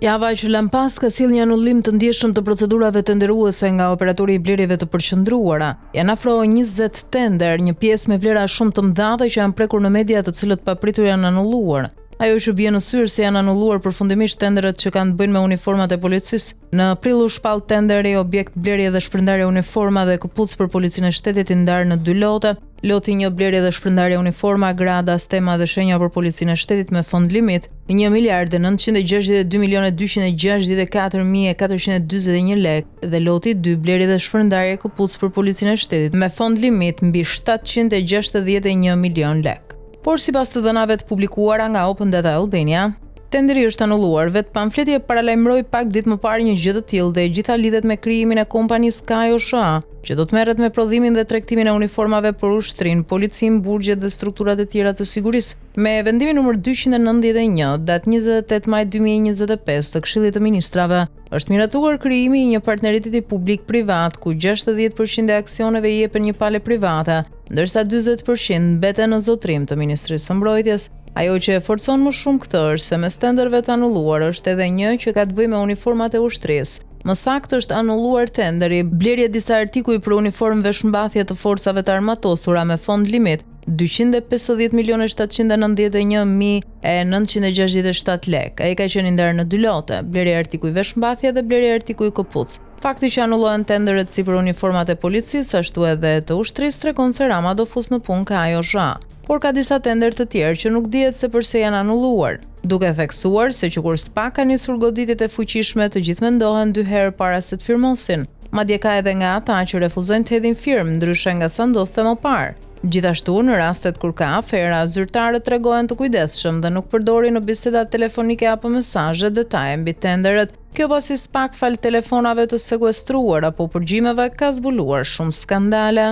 Java që lan pas ka sill një anullim të ndjeshëm të procedurave tenderuese nga operatori i blerjeve të përqendruara. Janë afro 20 tender, një pjesë me vlera shumë të mëdha dhe që janë prekur në media, të cilët papritur janë anulluar. Ajo që bie në syre se janë anulluar përfundimisht tenderet që kanë të bëjnë me uniformat e policisë. Në aprill u shpall tenderi objekt blerje dhe shpërndarje uniforma dhe këpucë për policinë e shtetit i ndarë në 2 lote. Loti 1 blerje dhe shpërndarje uniforma, grada, stema dhe shenja për policinë e shtetit me fond limit 1.962.264.441 lek dhe loti 2 blerje dhe shpërndarje këpucë për policinë e shtetit me fond limit mbi 761 milion lek. Por sipas të dhënave të publikuara nga Open Data Albania, tenderi është anulluar. Vetë pamfleti e paralajmëroi pak ditë më parë një gjë të tillë dhe e gjitha lidhet me krijimin e kompanisë Sky OSHA, që do të merret me prodhimin dhe tregtimin e uniformave për ushtrinë, policinë, burgjet dhe strukturat e tjera të sigurisë. Me vendimin numër 291, datë 28 maj 2025 të Këshillit të Ministrave, është miratuar krijimi i një partneriteti publik-privat ku 60% e aksioneve i jepen një pale private, ndërsa 40% mbeten në zotrim të Ministrisë së Mbrojtjes. Ajo që e forcon më shumë këtë është se mes tenderëve të anulluar është edhe një që ka të bëjë me uniformat e ushtrisë. Më saktë është anulluar tenderi blerje disa artikuj për uniformë veshmbathje të forcave të armatosura me fond limit 250.791.967 lek. Ai ka qenë ndarë në 2 lote, blerje artikuj veshmbathje dhe blerje artikuj këpucë. Fakti që anullohen tenderet si për uniformat e policisë ashtu edhe të ushtrisë tregon se Rama do fus në punë ka ajo OSHA. Por ka disa tender të tjerë që nuk dihet se përse janë anulluar, duke theksuar se që kur SPA ka nisur goditjet e fuqishme, të gjithë mendohen 2 herë para se të firmosin. Madje ka edhe nga ata që refuzojnë të hedhin firmë, ndryshe nga sa ndodhte më parë. Gjithashtu, në rastet kur ka afera, zyrtarët tregohen të kujdesshëm dhe nuk përdorin në bisedat telefonike apo mesazhe detaje mbi tenderet. Kjo pasi SPA fal telefonave të sekuestruar apo përgjimeve ka zbuluar shumë skandale.